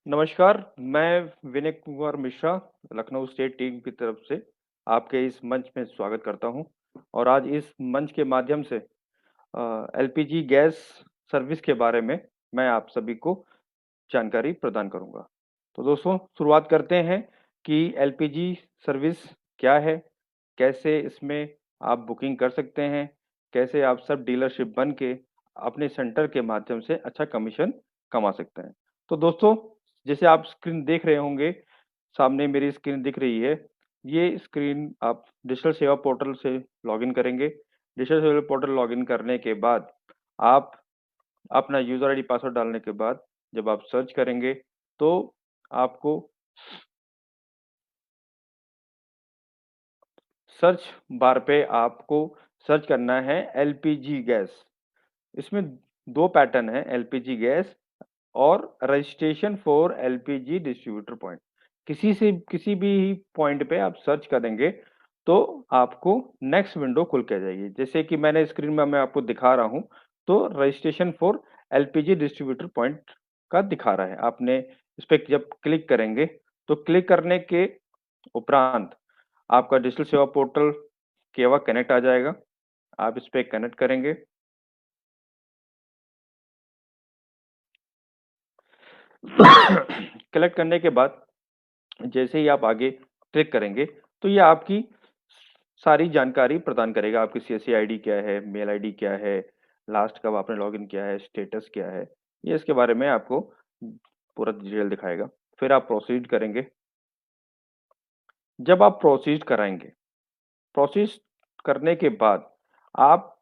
नमस्कार, मैं Vinay Kumar Mishra, Lucknow state team की तरफ से आपके इस मंच में स्वागत करता हूँ और आज इस मंच के माध्यम से एलपीजी गैस सर्विस के बारे में मैं आप सभी को जानकारी प्रदान करूँगा। तो दोस्तों शुरुआत करते हैं कि एलपीजी सर्विस क्या है? कैसे इसमें आप बुकिंग कर सकते हैं? कैसे आप सब डीलरशिप बन के अपने सेंटर के माध्यम से अच्छा कमीशन कमा सकते हैं? तो दोस्तों जैसे आप स्क्रीन देख रहे होंगे, सामने मेरी स्क्रीन दिख रही है। ये स्क्रीन आप डिजिटल सेवा पोर्टल से लॉगिन करेंगे। डिजिटल सेवा पोर्टल लॉगिन करने के बाद आप अपना यूज़र आईडी पासवर्ड डालने के बाद जब आप सर्च करेंगे, तो आपको सर्च बार पे आपको सर्च करना है एलपीजी गैस। इसमें 2 पैटर्न है एलपीजी गैस और registration for LPG distributor point. किसी भी पॉइंट पे आप सर्च करेंगे, तो आपको नेक्स्ट विंडो खुल के आ जाएगी। जैसे कि मैंने स्क्रीन में मैं आपको दिखा रहा हूँ, तो registration for LPG distributor point का दिखा रहा है। आपने इस पे जब क्लिक करेंगे, तो क्लिक करने के उपरांत आपका डिजिटल सेवा पोर्टल केवा कनेक्ट आ जाएगा। आप इस पे कनेक्ट करेंगे। कलेक्ट करने के बाद जैसे ही आप आगे क्लिक करेंगे, तो ये आपकी सारी जानकारी प्रदान करेगा। आपकी सीएससी आईडी क्या है, मेल आईडी क्या है, लास्ट कब आपने लॉगिन किया है, स्टेटस क्या है, ये इसके बारे में आपको पूरा डिटेल दिखाएगा। फिर आप प्रोसीड करेंगे। जब आप प्रोसीड कराएँगे, प्रोसीड करने के बाद आप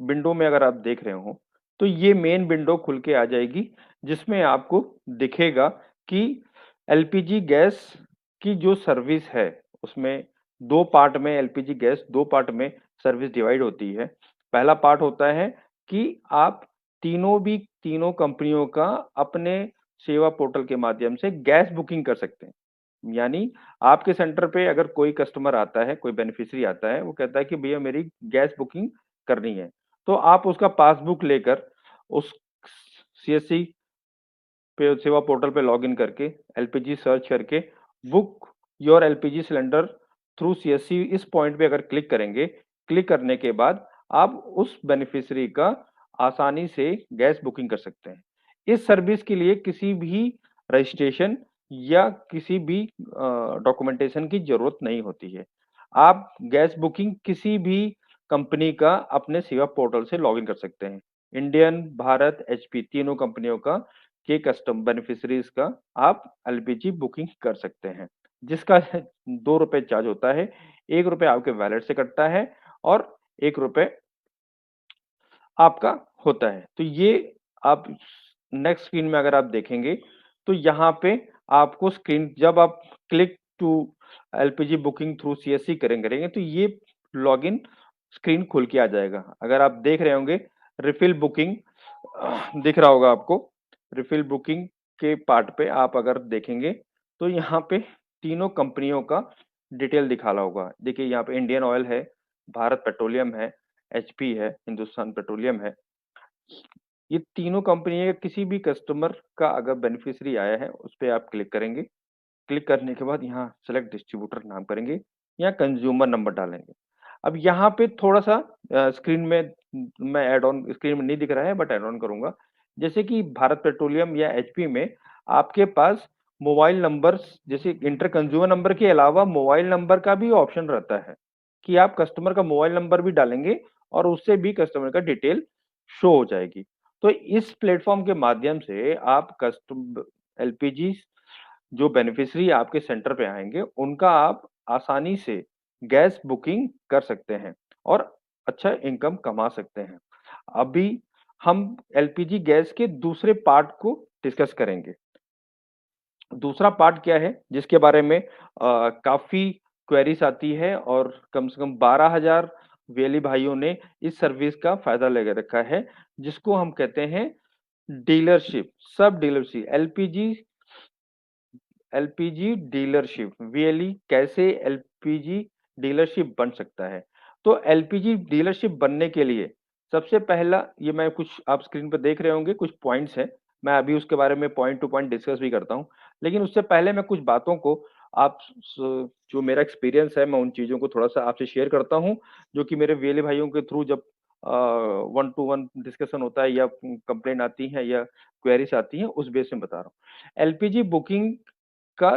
विंडो में अगर आप देख रहे हो, तो ये मेन विंडो खुल के आ जाएगी, जिसमें आपको दिखेगा कि एलपीजी गैस की जो सर्विस है, उसमें 2 पार्ट में एलपीजी गैस 2 पार्ट में सर्विस डिवाइड होती है। पहला पार्ट होता है कि आप तीनों कंपनियों का अपने सेवा पोर्टल के माध्यम से गैस बुकिंग कर सकते हैं। यानी आपके सेंटर पे अगर कोई कस्टमर आता है, कोई बेनिफिशियरी आता है, वो कहता है कि भैया मेरी गैस बुकिंग करनी है। तो आप उसका पासबुक लेकर उस सीएससी पे सेवा पोर्टल पे लॉगिन करके एलपीजी सर्च करके book your LPG cylinder through CSC इस पॉइंट पे अगर क्लिक करेंगे, क्लिक करने के बाद आप उस बेनिफिशियरी का आसानी से गैस बुकिंग कर सकते हैं। इस सर्विस के लिए किसी भी रजिस्ट्रेशन या किसी भी डॉक्यूमेंटेशन की ज़रूरत नहीं होती है। आप गैस बुकिंग किसी भी कंपनी का अपने सेवा पोर्टल से लॉगिन कर सकते हैं। इंडियन, भारत, एचपी तीनों कंपनियों का के कस्टम बेनिफिशियरीज का आप एलपीजी बुकिंग कर सकते हैं, जिसका ₹2 चार्ज होता है। ₹1 आपके वॉलेट से कटता है और ₹1 आपका होता है। तो ये आप नेक्स्ट स्क्रीन में अगर आप देखेंगे, तो यहाँ पे आपको स्क्रीन जब आप click to LPG booking through CSC करेंगे, तो ये लॉगिन स्क्रीन खुल के आ जाएगा। अगर आप देख रहे होंगे रिफिल बुकिंग दिख रहा होगा आपको। रिफिल बुकिंग के पार्ट पे आप अगर देखेंगे, तो यहाँ पे तीनों कंपनियों का डिटेल दिखा रहा होगा। देखिए यहाँ पे इंडियन ऑयल है, भारत पेट्रोलियम है, एचपी है, हिंदुस्तान पेट्रोलियम है। ये तीनों कंपनी है, किसी भी कस्टमर का अगर बेनिफिशियरी आया है, उस पे आप क्लिक करेंगे। क्लिक करने के बाद यहाँ सेलेक्ट डिस्ट्रीब्यूटर नाम करेंगे, यहाँ कंज्यूमर नंबर डालेंगे। अब यहाँ पे थोड़ा-सा स्क्रीन में मैं ऐड ऑन स्क्रीन में नहीं दिख रहा है बट ऐड ऑन करूँगा। जैसे कि भारत पेट्रोलियम या एचपी में आपके पास मोबाइल नंबर्स जैसे इंटर कंज्यूमर नंबर के अलावा मोबाइल नंबर का भी ऑप्शन रहता है, कि आप कस्टमर का मोबाइल नंबर भी डालेंगे और उससे भी कस्टमर का डिटेल शो हो जाएगी। तो इस प्लेटफ़ॉर्म के माध्यम से आप एलपीजी जो बेनिफिशियरी आपके सेंटर पे आएँगे, उनका आप आसानी से गैस बुकिंग कर सकते हैं और अच्छा इनकम कमा सकते हैं। अभी हम एलपीजी गैस के दूसरे पार्ट को डिस्कस करेंगे। दूसरा पार्ट क्या है, जिसके बारे में काफ़ी क्वेरीज़ आती है और कम से कम 12,000 वेली भाइयों ने इस सर्विस का फ़ायदा ले रखा है, जिसको हम कहते हैं डीलरशिप, सब dealership LPG LPG dealership VLE कैसे एलपीजी डीलरशिप बन सकता है। तो एलपीजी डीलरशिप बनने के लिए सबसे पहला ये मैं कुछ आप स्क्रीन पे देख रहे होंगे कुछ पॉइंट्स हैं, मैं अभी उसके बारे में पॉइंट टू पॉइंट डिस्कस भी करता हूँ। लेकिन उससे पहले मैं कुछ बातों को आप स जो मेरा एक्सपीरियंस है, मैं उन चीज़ों को थोड़ा-सा आपसे शेयर करता हूँ, जो कि मेरे वीएलए भाइयों के थ्रू जब वन टू वन डिस्कशन होता है या कंप्लेंट आती है या क्वेरीज़ आती हैं, उस बेस में बता रहा हूँ। एलपीजी बुकिंग का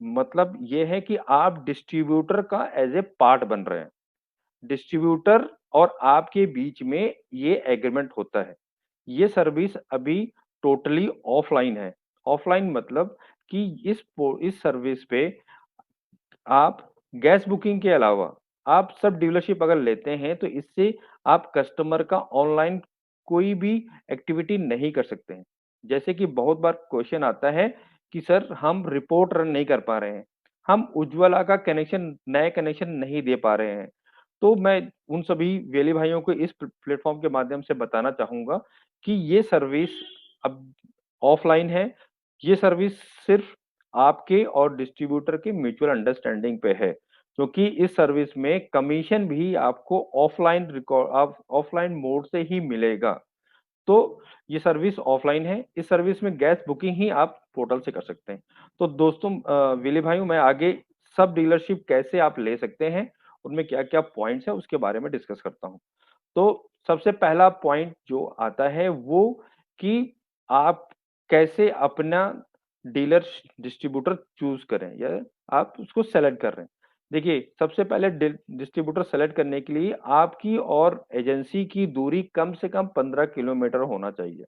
मतलब ये है कि आप डिस्ट्रीब्यूटर का एज़ ए पार्ट बन रहे हैं। डिस्ट्रीब्यूटर और आपके बीच में ये एग्रीमेंट होता है। ये सर्विस अभी टोटली ऑफ़लाइन है। ऑफ़लाइन मतलब कि इस सर्विस पे आप गैस बुकिंग के अलावा आप सब डीलरशिप अगर लेते हैं, तो इससे आप कस्टमर का ऑनलाइन कोई भी एक्टिविटी नहीं कर सकते हैं। जैसे कि बहुत बार क्वेश्चन आता है कि सर हम रिपोर्ट रन नहीं कर पा रहे हैं, हम उज्ज्वला का कनेक्शन नए कनेक्शन नहीं दे पा रहे हैं। तो मैं उन सभी वेली भाइयों को इस प्लेटफ़ॉर्म के माध्यम से बताना चाहूँगा कि ये सर्विस अब ऑफ़लाइन है। ये सर्विस सिर्फ़ आपके और डिस्ट्रीब्यूटर के म्यूचुअल अंडरस्टैंडिंग पे है, क्योंकि इस सर्विस में कमीशन भी आपको ऑफलाइन मोड से ही मिलेगा। तो ये सर्विस ऑफलाइन है, इस सर्विस में गैस बुकिंग ही आप पोर्टल से कर सकते हैं। तो दोस्तों विली भाइयों मैं आगे सब डीलरशिप कैसे आप ले सकते हैं, उनमें क्या-क्या पॉइंट्स हैं उसके बारे में डिस्कस करता हूँ। तो सबसे पहला पॉइंट जो आता है वो कि आप कैसे अपना डीलर डिस्ट्रीब्यूटर चूज़ करें या आप उसको सेलेक्ट कर रहे हैं। देखिए, सबसे पहले डिस्ट्रीब्यूटर सेलेक्ट करने के लिए आपकी और एजेंसी की दूरी कम से कम 15 किलोमीटर होना चाहिए।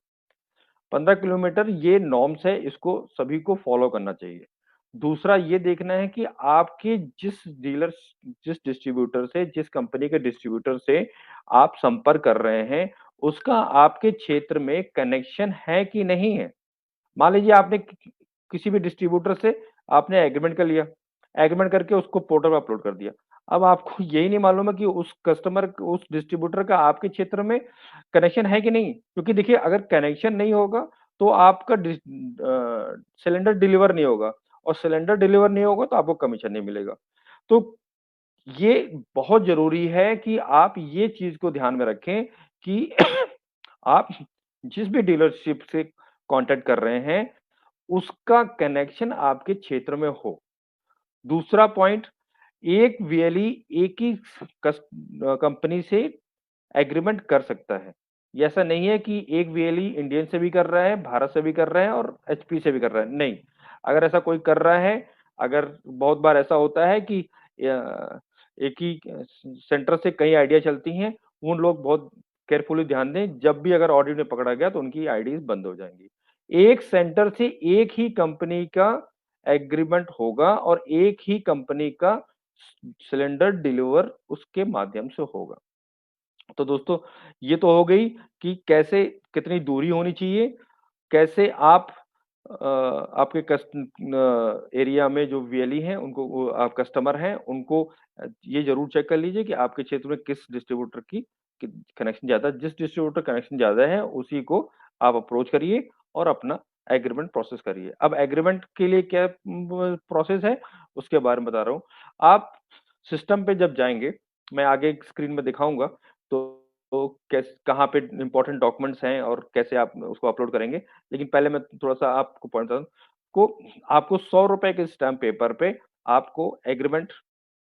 15 किलोमीटर ये नॉर्म्स है, इसको सभी को फॉलो करना चाहिए। दूसरा ये देखना है कि आपके जिस डिस्ट्रीब्यूटर से, जिस कंपनी के डिस्ट्रीब्यूटर से आप संपर्क कर रहे हैं, उसका आपके क्षेत्र में कनेक्शन है कि नहीं है। मान लीजिए आपने किसी भी डिस्ट्रीब्यूटर से आपने एग्रीमेंट कर लिया, एग्रीमेंट करके उसको पोर्टल पे अपलोड कर दिया। अब आपको यही नहीं मालूम है कि उस डिस्ट्रीब्यूटर का आपके क्षेत्र में कनेक्शन है कि नहीं? क्योंकि देखिए अगर कनेक्शन नहीं होगा तो आपका सिलेंडर डिलीवर नहीं होगा और सिलेंडर डिलीवर नहीं होगा तो आपको कमीशन नहीं मिलेगा। तो ये बहुत ज़रूरी है कि आप ये चीज़ को ध्यान में रखें कि आप जिस भी डीलरशिप से कॉन्टैक्ट कर रहे हैं, उसका कनेक्शन आपके क्षेत्र में हो। दूसरा पॉइंट, एक वीएलई एक ही कंपनी से एग्रीमेंट कर सकता है। ये ऐसा नहीं है कि एक वीएलई इंडियन से भी कर रहा है, भारत से भी कर रहा है और एचपी से भी कर रहा है, नहीं। अगर ऐसा कोई कर रहा है, अगर बहुत बार ऐसा होता है कि एक ही सेंटर से कई आईडिया चलती हैं, उन लोग बहुत केयरफुली ध्यान दें, जब भी अगर ऑडिट में पकड़ा गया तो उनकी आईडीज़ बंद हो जाएँगी। एक सेंटर से एक ही कंपनी का एग्रीमेंट होगा और एक ही कंपनी का सिलेंडर डिलीवर उसके माध्यम से होगा। तो दोस्तों, ये तो हो गई कि कैसे कितनी दूरी होनी चाहिए, कैसे आप आपके एरिया में जो वीएलई हैं, उनको वो आप कस्टमर हैं, उनको ये ज़रूर चेक कर लीजिए कि आपके क्षेत्र में किस डिस्ट्रीब्यूटर की कनेक्शन ज़्यादा है। जिस डिस्ट्रीब्यूटर कनेक्शन ज़्यादा है, उसी को आप अप्रोच करिए और अपना एग्रीमेंट प्रोसेस करिए। अब एग्रीमेंट के लिए क्या प्रोसेस है, उसके बारे में बता रहा हूँ। आप सिस्टम पे जब जाएँगे, मैं आगे स्क्रीन में दिखाऊँगा, तो कहाँ पे इम्पोर्टेंट डॉक्यूमेंट्स हैं और कैसे आप उसको अपलोड करेंगे। लेकिन पहले मैं थोड़ा-सा आपको पॉइंट बता दूँ, को आपको ₹100 के स्टैम्प पेपर पे आपको एग्रीमेंट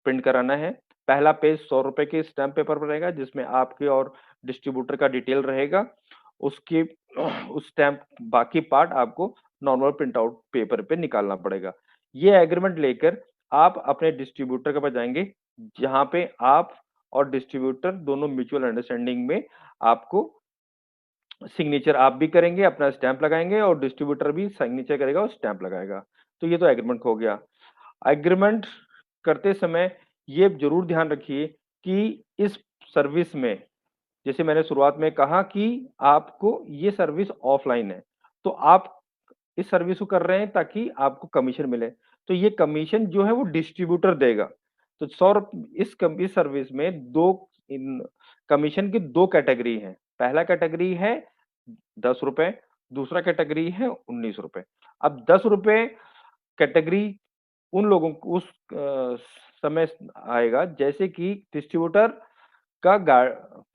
प्रिंट कराना है। पहला पेज ₹100 के स्टैम्प पेपर पर रहेगा जिसमें आपके और डिस्ट्रीब्यूटर का डिटेल रहेगा। उसकी उस स्टैम्प बाकी पार्ट आपको नॉर्मल प्रिंट आउट पेपर पे निकालना पड़ेगा। ये एग्रीमेंट लेकर आप अपने डिस्ट्रीब्यूटर के पास जाएँगे, जहाँ पे आप और डिस्ट्रीब्यूटर दोनों म्यूचुअल अंडरस्टैंडिंग में आपको सिग्नेचर आप भी करेंगे, अपना स्टैम्प लगाएँगे और डिस्ट्रीब्यूटर भी सिग्नेचर करेगा और स्टैम्प लगाएगा। तो ये तो एग्रीमेंट हो गया। एग्रीमेंट करते समय ये ज़रूर ध्यान रखिए कि इस सर्विस में जैसे मैंने शुरुआत में कहा कि आपको ये सर्विस ऑफ़लाइन है। तो आप इस सर्विस को कर रहे हैं ताकि आपको कमीशन मिले। तो ये कमीशन जो है वो डिस्ट्रीब्यूटर देगा। तो 100 इस सर्विस में 2 इन कमीशन की 2 कैटेगरी हैं। पहला कैटेगरी है ₹10, दूसरा कैटेगरी है ₹19। अब ₹10 कैटेगरी उन लोगों को उस समय आएगा जैसे कि डिस्ट्रीब्यूटर का गा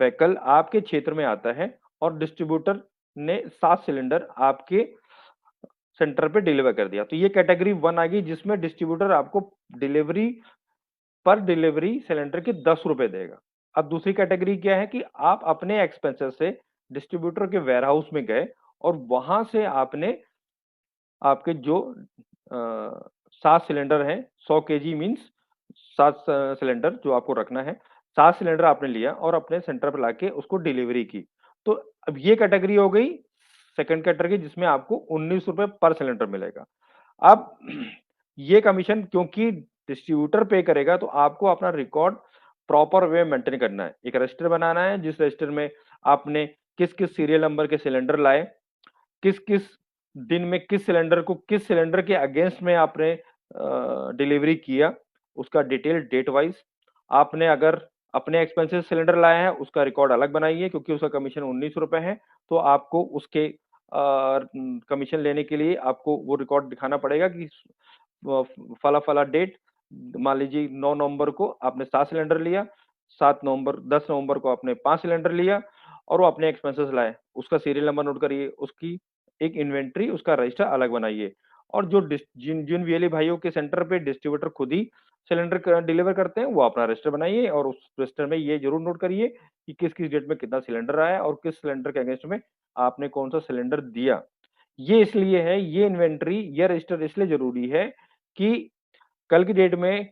व्हीकल आपके क्षेत्र में आता है और डिस्ट्रीब्यूटर ने 7 सिलेंडर आपके सेंटर पे डिलीवर कर दिया। तो ये कैटेगरी 1 आ गई, जिसमें डिस्ट्रीब्यूटर आपको डिलीवरी पर डिलीवरी सिलेंडर के 10 रुपए देगा। अब दूसरी कैटेगरी क्या है कि आप अपने एक्सपेंसेस से डिस्ट्रीब्यूटर के वेयरहाउस में गए और वहां से आपने आपके जो 7 सिलेंडर हैं, 100 केजी मीन्स 7 सिलेंडर जो आपको रखना है, 7 सिलेंडर आपने लिया और अपने सेंटर पे लाके उसको डिलीवरी की। तो अब ये कैटेगरी हो गई सेकंड कैटेगरी, जिसमें आपको 19 रुपए पर सिलेंडर मिलेगा। अब ये कमीशन क्योंकि डिस्ट्रीब्यूटर पे करेगा, तो आपको अपना रिकॉर्ड प्रॉपर वे मेंटेन करना है। एक रजिस्टर बनाना है, जिस रजिस्टर में आपने किस-किस सीरियल नंबर के सिलेंडर लाए, किस-किस दिन में किस सिलेंडर को किस सिलेंडर के अगेंस्ट में आपने डिलीवरी किया, उसका डिटेल डेट वाइज। आपने अगर अपने एक्सपेंसेस सिलेंडर लाया है, उसका रिकॉर्ड अलग बनाइए, क्योंकि उसका कमीशन 19 रुपए है। तो आपको उसके कमीशन लेने के लिए आपको वो रिकॉर्ड दिखाना पड़ेगा कि फला-फला डेट, मान लीजिए 9 नवंबर को आपने 7 सिलेंडर लिया, 7 नवंबर 10 नवंबर को आपने 5 सिलेंडर लिया और वो अपने एक्सपेंसेस लाए। उसका सीरियल नंबर नोट करिए, उसकी एक इन्वेंटरी, उसका रजिस्टर अलग बनाइए। और जो जिन जिन वीएलई भाइयों के सेंटर पे डिस्ट्रीब्यूटर खुद ही सिलेंडर डिलीवर करते हैं, वो अपना रजिस्टर बनाइए और उस रजिस्टर में ये जरूर नोट करिए कि किस किस डेट में कितना सिलेंडर आया और किस सिलेंडर के अगेंस्ट में आपने कौन सा सिलेंडर दिया। ये इसलिए है, ये इन्वेंटरी, ये रजिस्टर इसलिए जरूरी है कि कल की डेट में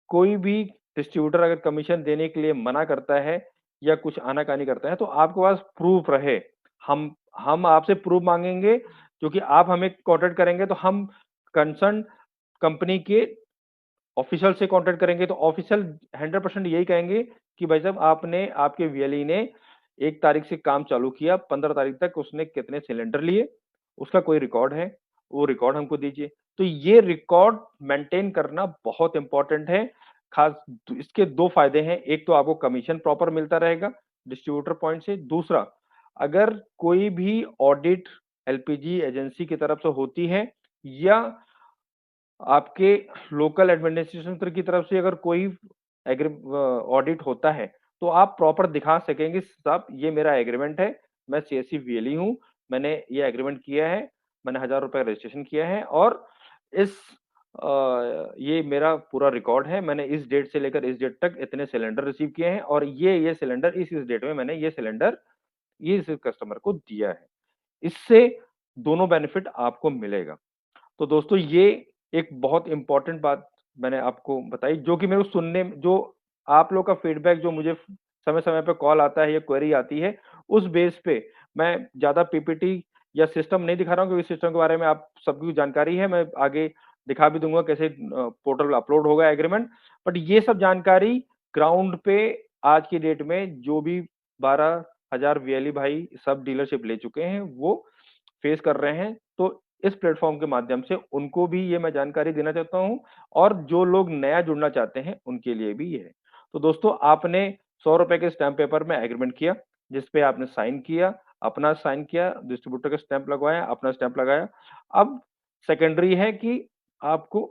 कोई भी डिस्ट्रीब्यूटर अगर कमीशन देने के लिए मना करता है या कुछ आनाकानी करता है, तो आपके पास प्रूफ रहे। हम आपसे प्रूफ मांगेंगे, क्योंकि आप हमें कॉन्टैक्ट करेंगे तो हम कंसर्न कंपनी के ऑफिशियल से कॉन्टैक्ट करेंगे, तो ऑफिशियल 100% यही कहेंगे कि भाई साहब, आपने आपके वीएलई ने 1 तारीख से काम चालू किया, 15 तारीख तक उसने कितने सिलेंडर लिए, उसका कोई रिकॉर्ड है, वो रिकॉर्ड हमको दीजिए। तो ये रिकॉर्ड मेंटेन करना बहुत इंपॉर्टेंट है। खास इसके 2 फायदे हैं, एक तो आपको कमीशन प्रॉपर मिलता रहेगा डिस्ट्रीब्यूटर पॉइंट से, दूसरा अगर कोई भी ऑडिट एलपीजी एजेंसी की तरफ से होती है या आपके लोकल एडमिनिस्ट्रेशन की तरफ से अगर कोई ऑडिट होता है, तो आप प्रॉपर दिखा सकेंगे साहब, ये मेरा एग्रीमेंट है, मैं सीएससी वीएलई हूँ, मैंने ये एग्रीमेंट किया है, मैंने 1000 रुपए रजिस्ट्रेशन किया है और इस ये मेरा पूरा रिकॉर्ड है, मैंने इस डेट से लेकर इस डेट तक इतने सिलेंडर रिसीव किए हैं और ये सिलेंडर इस डेट में मैंने ये सिलेंडर ये इस कस्टमर को दिया है। इससे दोनों बेनिफिट आपको मिलेगा। तो दोस्तों, ये एक बहुत इम्पोर्टेंट बात मैंने आपको बताई, जो कि मेरे को सुनने में जो आप लोग का फीडबैक जो मुझे समय-समय पे कॉल आता है या क्वेरी आती है, उस बेस पे मैं ज़्यादा पीपीटी या सिस्टम नहीं दिखा रहा हूँ, क्योंकि सिस्टम के बारे में आप सबको जानकारी है, मैं आगे दिखा भी दूँगा कैसे पोर्टल अपलोड होगा एग्रीमेंट। बट ये सब जानकारी ग्राउंड पे आज की डेट में जो भी 12,000 वीएलई भाई सब डीलरशिप ले चुके हैं, वो फेस कर रहे हैं। तो इस प्लेटफ़ॉर्म के माध्यम से उनको भी ये मैं जानकारी देना चाहता हूँ और जो लोग नया जुड़ना चाहते हैं, उनके लिए भी ये है। तो दोस्तों, आपने ₹100 के स्टैम्प पेपर में एग्रीमेंट किया, जिस पे आपने साइन किया, डिस्ट्रीब्यूटर का स्टैम्प लगवाया, अपना स्टैम्प लगाया। अब सेकेंडरी है कि आपको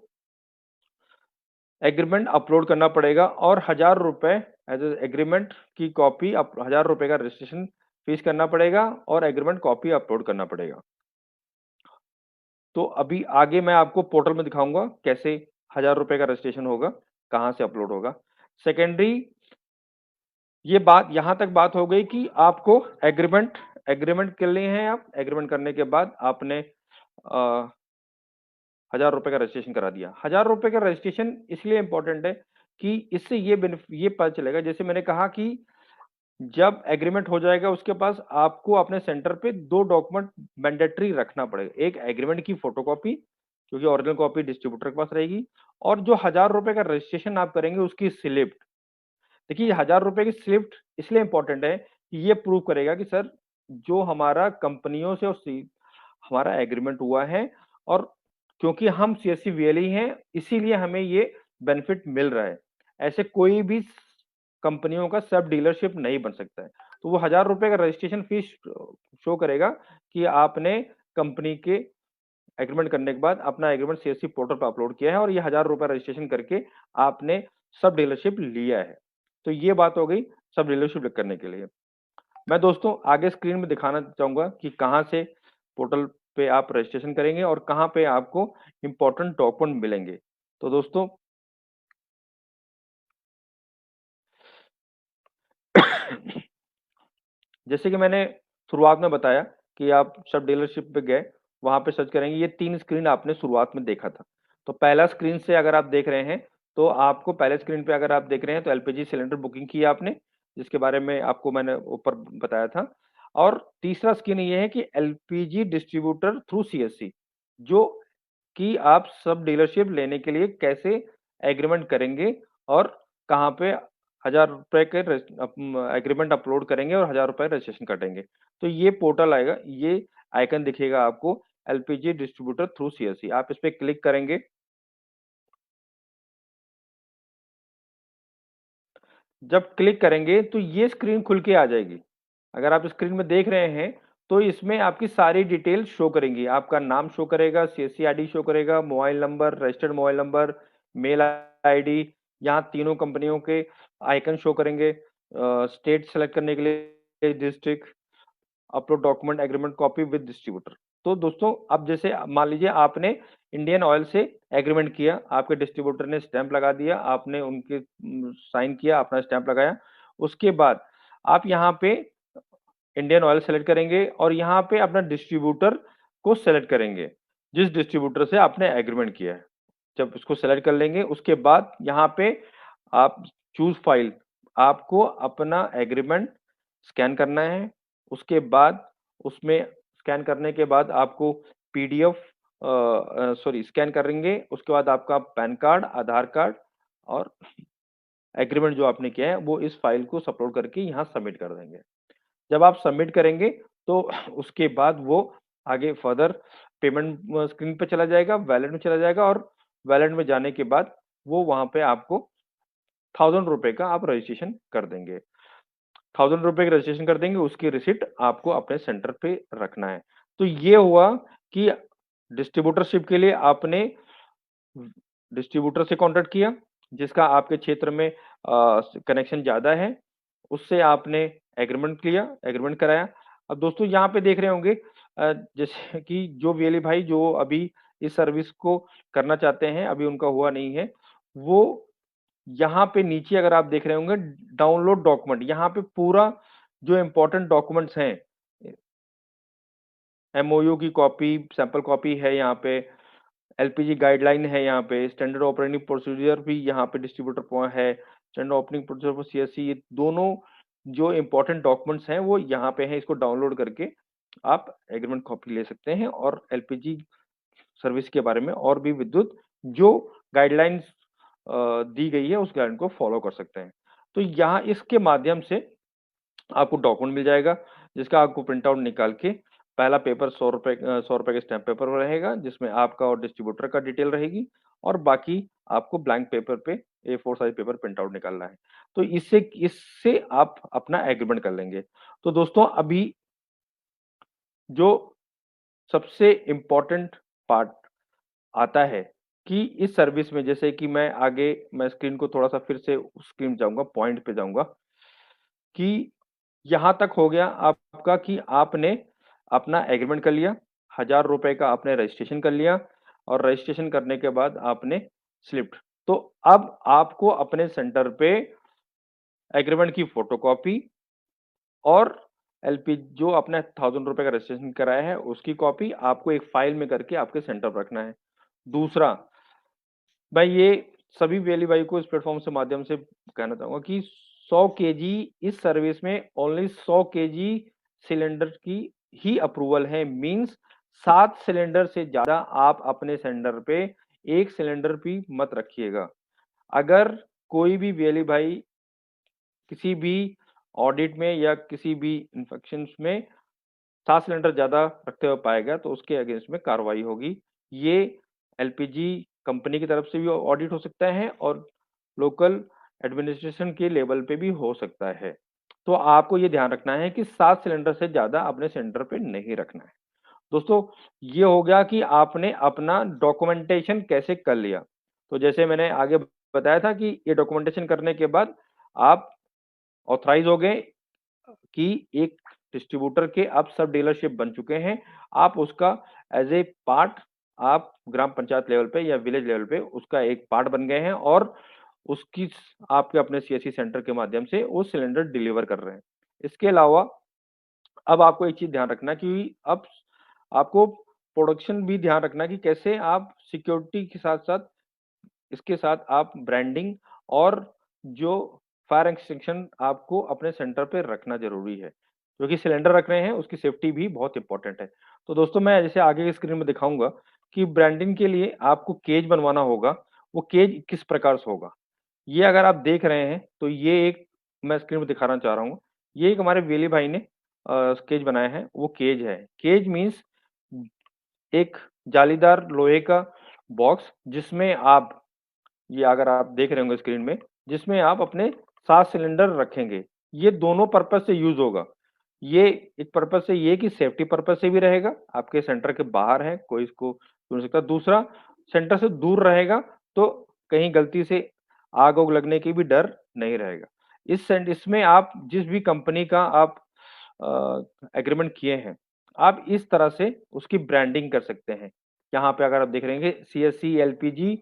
एग्रीमेंट अपलोड करना पड़ेगा और ₹1000 एज़ अ एग्रीमेंट की कॉपी, अब ₹1000 का रजिस्ट्रेशन फीस करना पड़ेगा और एग्रीमेंट कॉपी अपलोड करना पड़ेगा। तो अभी आगे मैं आपको पोर्टल में दिखाऊँगा कैसे ₹1000 का रजिस्ट्रेशन होगा, कहाँ से अपलोड होगा। सेकेंडरी ये बात यहाँ तक बात हो गई कि आपको एग्रीमेंट एग्रीमेंट कर लिए हैं आप, एग्रीमेंट करने के बाद आपने अ, ₹1000 का रजिस्ट्रेशन करा दिया। ₹1000 का रजिस्ट्रेशन इसलिए इम्पोर्टेंट है कि इससे ये पता चलेगा, जैसे मैंने कहा कि जब एग्रीमेंट हो जाएगा, उसके पास आपको अपने सेंटर पे 2 डॉक्यूमेंट मैंडेटरी रखना पड़ेगा। एक एग्रीमेंट की फोटोकॉपी, क्योंकि ओरिजिनल कॉपी डिस्ट्रीब्यूटर के पास रहेगी, और जो ₹1000 का रजिस्ट्रेशन आप करेंगे, उसकी स्लिप। देखिए, ₹1000 की स्लिप इसलिए इम्पोर्टेंट है कि ये प्रूव करेगा कि सर, जो हमारा कंपनियों से और सी हमारा एग्रीमेंट हुआ है और क्योंकि हम सीएससी वीएलई हैं, इसीलिए हमें ये बेनिफिट मिल रहा है। ऐसे कोई भी कंपनियों का सब डीलरशिप नहीं बन सकता है। तो वो ₹1000 का रजिस्ट्रेशन फीस शो करेगा कि आपने कंपनी के एग्रीमेंट करने के बाद अपना एग्रीमेंट सीएससी पोर्टल पे अपलोड किया है और ये ₹1000 रजिस्ट्रेशन करके आपने सब डीलरशिप लिया है। तो ये बात हो गई सब डीलरशिप करने के लिए। मैं दोस्तों आगे स्क्रीन में दिखाना चाहूँगा कि कहाँ से पोर्टल पे आप रजिस्ट्रेशन करेंगे और कहाँ पे आपको इम्पोर्टेंट डॉक्यूमेंट मिलेंगे। तो दोस्तों जैसे कि मैंने शुरुआत में बताया कि आप सब डीलरशिप पे गए, वहाँ पे सर्च करेंगे, ये 3 स्क्रीन आपने शुरुआत में देखा था। तो पहला स्क्रीन से अगर आप देख रहे हैं, तो आपको पहले स्क्रीन पे अगर आप देख रहे हैं तो एलपीजी सिलेंडर बुकिंग की है आपने, जिसके बारे में आपको मैंने ऊपर बताया था। और तीसरा स्क्रीन ये है कि एलपीजी डिस्ट्रीब्यूटर थ्रू सीएससी, जो कि आप सब डीलरशिप लेने के लिए कैसे एग्रीमेंट करेंगे और कहाँ पे ₹1000 के एग्रीमेंट अपलोड करेंगे और ₹1000 रजिस्ट्रेशन कटेंगे। तो ये पोर्टल आएगा, ये आइकन दिखेगा आपको एलपीजी डिस्ट्रीब्यूटर थ्रू सीएससी। आप इस पे क्लिक करेंगे। जब क्लिक करेंगे तो ये स्क्रीन खुल के आ जाएगी। अगर आप स्क्रीन में देख रहे हैं, तो इसमें आपकी सारी डिटेल शो करेंगी। आपका नाम शो करेगा, सीएससी आईडी शो करेगा, mobile number, registered mobile number, mail ID, यहाँ तीनों कंपनियों के आइकन शो करेंगे। स्टेट सेलेक्ट करने के लिए district, upload document agreement copy with distributor. तो दोस्तों अब जैसे मान लीजिए आपने इंडियन ऑयल से एग्रीमेंट किया, आपके डिस्ट्रीब्यूटर ने स्टैंप लगा दिया, आपने उनके साइन किया, अपना स्टैंप लगाया। उसके बाद आप यहाँ पे इंडियन ऑयल सेलेक्ट करेंगे और यहाँ पे अपना डिस्ट्रीब्यूटर को सेलेक्ट करेंगे, जिस डिस्ट्रीब्यूटर से आपने एग्रीमेंट किया है। जब उसको सेलेक्ट कर लेंगे, उसके बाद यहाँ पे आप चूज़ फाइल, आपको अपना एग्रीमेंट स्कैन करना है। उसके बाद उसमें स्कैन करने के बाद आपको पीडीएफ सॉरी स्कैन करेंगे, उसके बाद आपका पैन कार्ड, आधार कार्ड और एग्रीमेंट जो आपने किया है, वो इस फाइल को अपलोड करके यहाँ सबमिट कर देंगे। जब आप सबमिट करेंगे, तो उसके बाद वो आगे फर्दर पेमेंट स्क्रीन पे चला जाएगा, वैलेट में चला जाएगा और वैलेट में जाने के बाद वो वहाँ पे आपको ₹1000 का आप रजिस्ट्रेशन कर देंगे। ₹1000 का रजिस्ट्रेशन कर देंगे, उसकी रिसीट आपको अपने सेंटर पे रखना है। तो ये हुआ कि डिस्ट्रीब्यूटरशिप के लिए आपने डिस्ट्रीब्यूटर से कॉन्टैक्ट किया, जिसका आपके क्षेत्र में कनेक्शन ज़्यादा है, उससे आपने एग्रीमेंट किया, एग्रीमेंट कराया। अब दोस्तों यहाँ पे देख रहे होंगे जैसे कि जो वीएलई भाई जो अभी इस सर्विस को करना चाहते हैं, अभी उनका हुआ नहीं है, वो यहाँ पे नीचे अगर आप देख रहे होंगे डाउनलोड डॉक्यूमेंट, यहाँ पे पूरा जो इम्पोर्टेंट डॉक्यूमेंट्स हैं, एमओयू की कॉपी, सैंपल कॉपी है यहाँ पे, एलपीजी गाइडलाइन है यहाँ पे, स्टैंडर्ड ऑपरेटिंग प्रोसीजर भी यहाँ पे डिस्ट्रीब्यूटर है, standard operating procedure for CSC, ये दोनों जो इम्पोर्टेंट डॉक्यूमेंट्स हैं वो यहाँ पे हैं। इसको डाउनलोड करके आप एग्रीमेंट कॉपी ले सकते हैं और एलपीजी सर्विस के बारे में और भी विद्युत जो गाइडलाइंस दी गई है उस गाइडलाइन को फॉलो कर सकते हैं। तो यहाँ इसके माध्यम से आपको डॉक्यूमेंट मिल जाएगा, जिसका आपको प्रिंट आउट निकाल के पहला पेपर ₹100 के स्टैम्प पेपर में रहेगा, जिसमें आपका और डिस्ट्रीब्यूटर का डिटेल रहेगी और बाकी आपको ब्लैंक पेपर पे A4 size paper print out निकालना है। तो इससे इससे आप अपना एग्रीमेंट कर लेंगे। तो दोस्तों अभी जो सबसे इम्पोर्टेंट पार्ट आता है कि इस सर्विस में जैसे कि मैं स्क्रीन को थोड़ा-सा फिर से उस स्क्रीन जाऊँगा, पॉइंट पे जाऊँगा कि यहाँ तक हो गया आपका कि आपने अपना एग्रीमेंट कर लिया, ₹1000 का आपने रजिस्ट्रेशन कर लिया और रजिस्ट्रेशन करने के बाद आपने स्लिप्ड। तो अब आपको अपने सेंटर पे एग्रीमेंट की फोटोकॉपी और एलपी जो आपने ₹1000 का रजिस्ट्रेशन कराया है, उसकी कॉपी आपको एक फाइल में करके आपके सेंटर पे रखना है। दूसरा, मैं ये सभी वेली भाई को इस प्लेटफ़ॉर्म से माध्यम से कहना चाहूँगा कि 100 केजी इस सर्विस में ओनली 100 केजी सिलेंडर की ही अप्रूवल है, मीन्स 7 सिलेंडर से ज़्यादा आप अपने सिलेंडर पे 1 सिलेंडर भी मत रखिएगा। अगर कोई भी वेली भाई किसी भी ऑडिट में या किसी भी इंस्पेक्शंस में 7 सिलेंडर ज़्यादा रखते हुए पाएगा तो उसके अगेंस्ट में कार्रवाई होगी। ये एलपीजी कंपनी की तरफ से भी ऑडिट हो सकता है और लोकल एडमिनिस्ट्रेशन के लेवल पे भी हो सकता है। तो आपको ये ध्यान रखना है कि 7 सिलेंडर से ज़्यादा अपने सिलेंडर पे नहीं रखना है। दोस्तों, ये हो गया कि आपने अपना डॉक्यूमेंटेशन कैसे कर लिया। तो जैसे मैंने आगे बताया था कि ये डॉक्यूमेंटेशन करने के बाद आप ऑथराइज़ हो गए कि एक डिस्ट्रीब्यूटर के अब सब डीलरशिप बन चुके हैं। आप उसका एज़ ए पार्ट आप ग्राम पंचायत लेवल पे या विलेज लेवल पे उसका एक पार्ट बन गए हैं और उसकी आपके अपने सीएससी सेंटर के माध्यम से वो सिलेंडर डिलीवर कर रहे हैं। इसके अलावा अब आपको एक चीज़ ध्यान रखना है कि अब आपको प्रोडक्शन भी ध्यान रखना है कि कैसे आप सिक्योरिटी के साथ-साथ इसके साथ आप ब्रांडिंग और जो फायर एक्सटिंग्विशन आपको अपने सेंटर पे रखना ज़रूरी है। क्योंकि सिलेंडर रख रहे हैं, उसकी सेफ्टी भी बहुत इम्पोर्टेंट है। तो दोस्तों मैं जैसे आगे की स्क्रीन में दिखाऊँगा कि ब्रांडिंग के लिए आपको केज बनवाना होगा, वो केज किस प्रकार से होगा। ये अगर आप देख रहे हैं, तो ये एक मैं स्क्रीन में दिखाना चाह रहा हूँ। ये एक हमारे वेली भाई ने केज बनाया है, वो केज है। केज मीन्स एक जालीदार लोहे का बॉक्स जिसमें आप ये अगर आप देख रहे होंगे स्क्रीन में, जिसमें आप अपने 7 सिलेंडर रखेंगे। ये दोनों पर्पज़ से यूज़ होगा। ये एक पर्पज़ से ये कि सेफ्टी पर्पज़ से भी रहेगा, आपके सेंटर के बाहर है, कोई इसको छू नहीं सकता। दूसरा, सेंटर से दूर रहेगा, तो कहीं गलती से आग-वाग लगने की भी डर नहीं रहेगा। इसमें आप जिस भी कंपनी का आप एग्रीमेंट किए हैं, आप इस तरह से उसकी ब्रांडिंग कर सकते हैं। यहाँ पे अगर आप देख रहे हैं सीएससी एलपीजी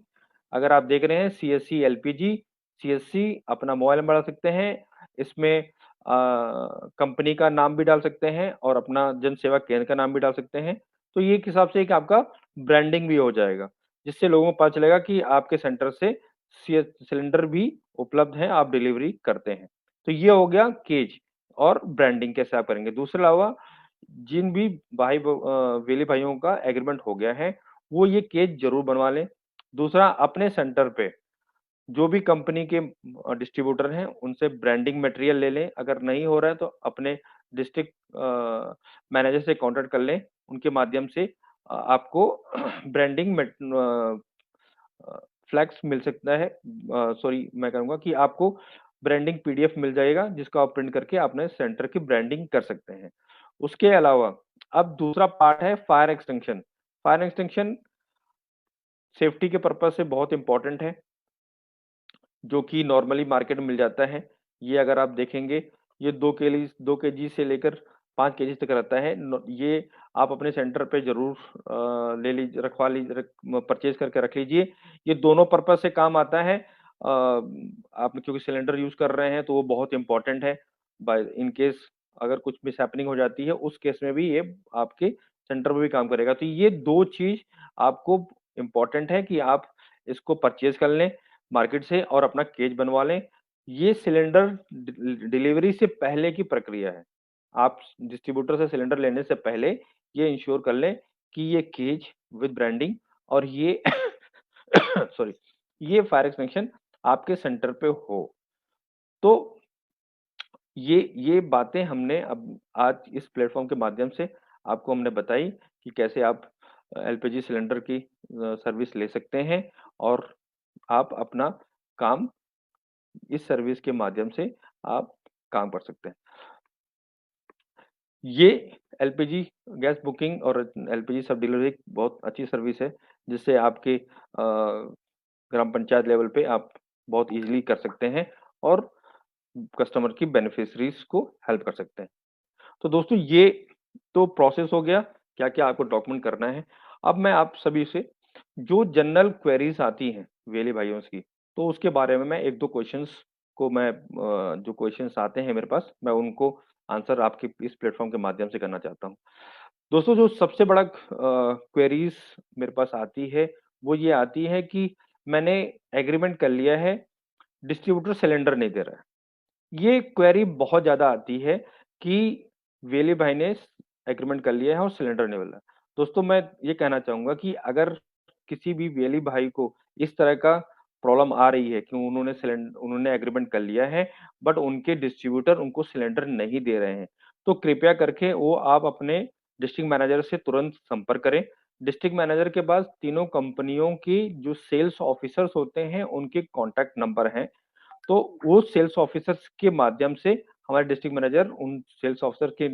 अगर आप देख रहे हैं सीएससी एलपीजी, सीएससी अपना मोबाइल नंबर डाल सकते हैं। इसमें कंपनी का नाम भी डाल सकते हैं और अपना जन सेवा केंद्र का नाम भी डाल सकते हैं। तो ये एक हिसाब से एक आपका ब्रांडिंग भी हो जाएगा, जिससे लोगों को पता चलेगा कि आपके सेंटर से सिलेंडर भी उपलब्ध है, आप डिलीवरी करते हैं। तो ये हो गया केज और ब्रांडिंग कैसे आप करेंगे। दूसरे अलावा जिन भी वेली भाइयों का एग्रीमेंट हो गया है, वो ये केज ज़रूर बनवा लें। दूसरा अपने सेंटर पे जो भी कंपनी के डिस्ट्रीब्यूटर हैं, उनसे ब्रांडिंग मटेरियल ले लें। अगर नहीं हो रहा है तो अपने डिस्ट्रिक्ट मैनेजर से कॉन्टैक्ट कर लें। उनके माध्यम से आपको ब्रांडिंग फ्लैक्स मिल सकता है सॉरी मैं कहूँगा कि आपको ब्रांडिंग पीडीएफ मिल जाएगा, जिसको आप प्रिंट करके अपने सेंटर की ब्रांडिंग कर सकते हैं। उसके अलावा अब दूसरा पार्ट है fire extinction. Fire extinction safety के पर्पज़ से बहुत इम्पोर्टेंट है। जो कि नॉर्मली मार्केट में मिल जाता है। ये अगर आप देखेंगे, ये 2 केजी से लेकर 5 केजी तक रहता है। ये आप अपने सेंटर पे ज़रूर ले लीजिए रखवा लीजिए परचेज़ करके रख लीजिए। ये दोनों पर्पज़ से काम आता है। आप क्योंकि सिलेंडर यूज़ कर रहे हैं, तो वो बहुत इम्पोर्टेंट है। बाय इन केस अगर कुछ मिसहैपनिंग हो जाती है, उस केस में भी ये आपके सेंटर में भी काम करेगा। तो ये 2 चीज़ आपको इम्पोर्टेंट है कि आप इसको परचेज़ कर लें मार्केट से और अपना केज बनवा लें। ये सिलेंडर डिलीवरी से पहले की प्रक्रिया है। आप डिस्ट्रीब्यूटर से सिलेंडर लेने से पहले ये इंश्योर कर लें कि ये केज विद ब्रांडिंग और ये सॉरी ये फायर एक्सटिंग्विशन आपके सेंटर पे हो। तो ये बातें हमने अब आज इस प्लेटफ़ॉर्म के माध्यम से आपको हमने बताई कि कैसे आप एलपीजी सिलेंडर की सर्विस ले सकते हैं और आप अपना काम इस सर्विस के माध्यम से आप काम कर सकते हैं। ये एलपीजी गैस बुकिंग और एलपीजी सब डिलीवरी एक बहुत अच्छी सर्विस है, जिससे आपके ग्राम पंचायत लेवल पे आप बहुत ईज़िली कर सकते हैं और कस्टमर की बेनिफिशरीज़ को हेल्प कर सकते हैं। तो दोस्तों ये तो प्रोसेस हो गया, क्या-क्या आपको डॉक्यूमेंट करना है। अब मैं आप सभी से जो जनरल क्वेरीज़ आती हैं वेले भाइयों की, तो उसके बारे में मैं 1-2 क्वेश्चन्स को मैं जो क्वेश्चन्स आते हैं मेरे पास, मैं उनको आंसर आपके इस प्लेटफ़ॉर्म के माध्यम से करना चाहता हूँ। दोस्तों जो सबसे बड़ा क्वेरीज़ मेरे पास आती है, वो ये आती है कि मैंने एग्रीमेंट कर लिया है, डिस्ट्रीब्यूटर सिलेंडर नहीं दे रहा है। ये क्वेरी बहुत ज़्यादा आती है कि वेले भाई ने एग्रीमेंट कर लिया है और सिलेंडर नहीं मिल रहा। दोस्तों मैं ये कहना चाहूँगा कि अगर किसी भी वेली भाई को इस तरह का प्रॉब्लम आ रही है कि उन्होंने एग्रीमेंट कर लिया है, बट उनके डिस्ट्रीब्यूटर उनको सिलेंडर नहीं दे रहे हैं, तो कृपया करके वो आप अपने डिस्ट्रिक्ट मैनेजर से तुरंत संपर्क करें। डिस्ट्रिक्ट मैनेजर के पास तीनों कंपनियों की जो सेल्स ऑफिसर्स होते हैं, उनके कॉन्टैक्ट नंबर हैं। तो वो सेल्स ऑफिसर्स के माध्यम से हमारे डिस्ट्रिक्ट मैनेजर उन सेल्स ऑफिसर के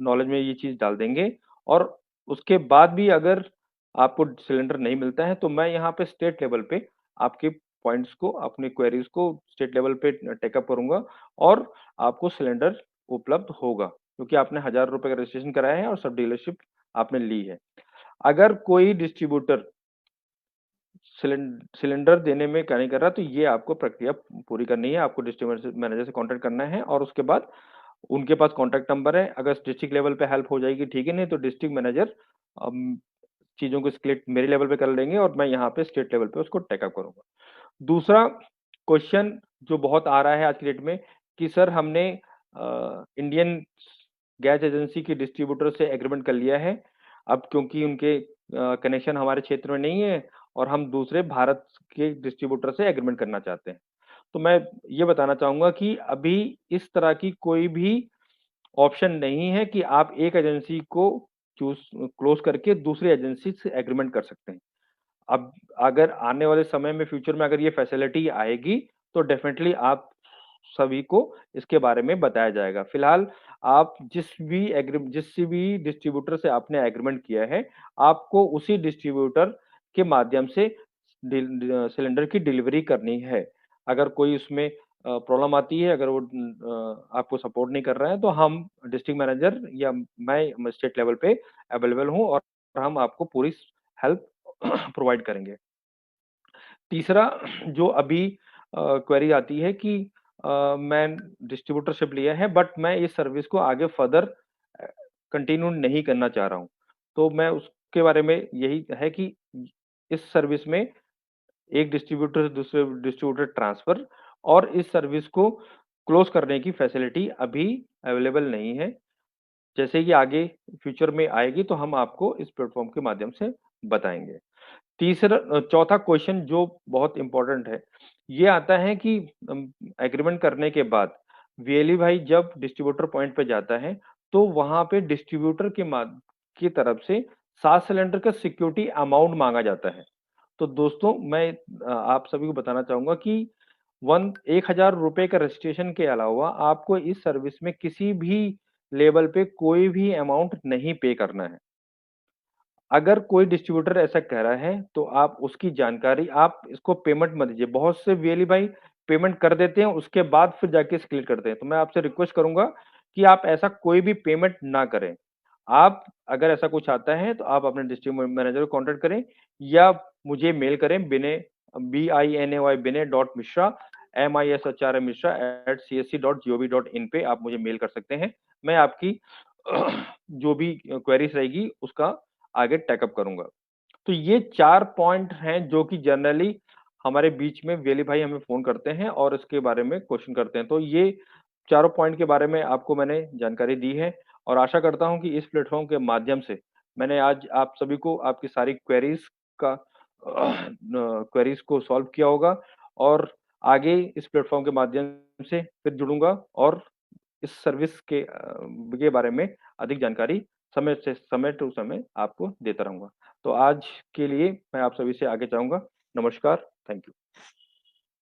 नॉलेज में ये चीज़ डाल देंगे और उसके बाद भी अगर आपको सिलेंडर नहीं मिलता है, तो मैं यहाँ पे स्टेट लेवल पे आपके पॉइंट्स को, अपनी क्वेरीज़ को स्टेट लेवल पे टेकअप करूँगा और आपको सिलेंडर उपलब्ध होगा। क्योंकि आपने ₹1000 का रजिस्ट्रेशन कराया है और सब डीलरशिप आपने ली है। अगर कोई डिस्ट्रीब्यूटर सिलेंडर देने में क्या नहीं कर रहा, तो ये आपको प्रक्रिया पूरी करनी है। आपको डिस्ट्रिक्ट मैनेजर से कॉन्टैक्ट करना है और उसके बाद उनके पास कॉन्टैक्ट नंबर है। अगर डिस्ट्रिक्ट लेवल पे हेल्प हो जाएगी ठीक है, नहीं तो डिस्ट्रिक्ट मैनेजर चीज़ों को एस्केलेट मेरे लेवल पे कर लेंगे और मैं यहाँ पे स्टेट लेवल पे उसको टेक अप करूँगा। दूसरा क्वेश्चन जो बहुत आ रहा है आज की डेट में कि सर हमने इंडियन गैस एजेंसी के डिस्ट्रीब्यूटर से एग्रीमेंट कर लिया है। अब क्योंकि उनके कनेक्शन हमारे क्षेत्र में नहीं है और हम दूसरे भारत के डिस्ट्रीब्यूटर से एग्रीमेंट करना चाहते हैं। तो मैं ये बताना चाहूँगा कि अभी इस तरह की कोई भी ऑप्शन नहीं है कि आप एक एजेंसी को चूज़ क्लोज़ करके दूसरी एजेंसी से एग्रीमेंट कर सकते हैं। अब अगर आने वाले समय में फ्यूचर में अगर ये फैसिलिटी आएगी, तो डेफ़िनेटली आप सभी को इसके बारे में बताया जाएगा। फिलहाल आप जिस भी डिस्ट्रीब्यूटर से आपने एग्रीमेंट किया है, आपको उसी डिस्ट्रीब्यूटर के माध्यम से सिलेंडर की डिलीवरी करनी है। अगर कोई उसमें प्रॉब्लम आती है, अगर वो आपको सपोर्ट नहीं कर रहा है, तो हम डिस्ट्रिक्ट मैनेजर या मैं स्टेट लेवल पे अवेलेबल हूँ और हम आपको पूरी हेल्प प्रोवाइड करेंगे। तीसरा जो अभी क्वेरी आती है कि मैं डिस्ट्रीब्यूटरशिप लिया है बट मैं इस सर्विस को आगे फर्दर अ, कंटिन्यू नहीं करना चाह रहा हूँ। तो मैं उसके बारे में यही है कि इस सर्विस में एक डिस्ट्रीब्यूटर से दूसरे डिस्ट्रीब्यूटर ट्रांसफर और इस सर्विस को क्लोज़ करने की फैसिलिटी अभी अवेलेबल नहीं है। जैसे ही आगे फ्यूचर में आएगी तो हम आपको इस प्लेटफ़ॉर्म के माध्यम से बताएँगे। चौथा क्वेश्चन जो बहुत इम्पोर्टेंट है, ये आता है कि एग्रीमेंट करने के बाद वीएलई भाई जब डिस्ट्रीब्यूटर पॉइंट पे जाता है, तो वहाँ पे डिस्ट्रीब्यूटर की तरफ से 7 सिलेंडर का सिक्योरिटी अमाउंट माँगा जाता है। तो दोस्तों मैं आप सभी को बताना चाहूँगा कि ₹1000 का रजिस्ट्रेशन के अलावा आपको इस सर्विस में किसी भी लेवल पे कोई भी अमाउंट नहीं पे करना है। अगर कोई डिस्ट्रीब्यूटर ऐसा कह रहा है, तो आप उसकी जानकारी आप इसको पेमेंट मत दीजिए। बहुत से वीएलई भाई पेमेंट कर देते हैं, उसके बाद फिर जाके एस्केलेट करते हैं। तो मैं आपसे रिक्वेस्ट करूँगा कि आप ऐसा कोई भी पेमेंट ना करें। आप अगर ऐसा कुछ आता है, तो आप अपने डिस्ट्रिक्ट मैनेजर को कॉन्टैक्ट करें या मुझे मेल करें Binay BINAY Binay dot Mishra MISHRA@csc.gov.in पे आप मुझे मेल कर सकते हैं। मैं आपकी जो भी क्वेरीज़ रहेगी, उसका आगे टैकअप करूँगा। तो ये 4 पॉइंट हैं जो कि जनरली हमारे बीच में वेली भाई हमें फ़ोन करते हैं और इसके बारे में क्वेश्चन करते हैं। तो ये चारों पॉइंट के बारे में आपको मैंने जानकारी दी है और आशा करता हूँ कि इस प्लेटफ़ॉर्म के माध्यम से मैंने आज आप सभी को आपकी सारी क्वेरीज़ का क्वेरीज़ को सॉल्व किया होगा और आगे इस प्लेटफ़ॉर्म के माध्यम से फिर जुड़ूँगा और इस सर्विस के बारे में अधिक जानकारी समय टू समय आपको देता रहूँगा। तो आज के लिए मैं आप सभी से आगे चाहूँगा। नमस्कार, थैंक यू।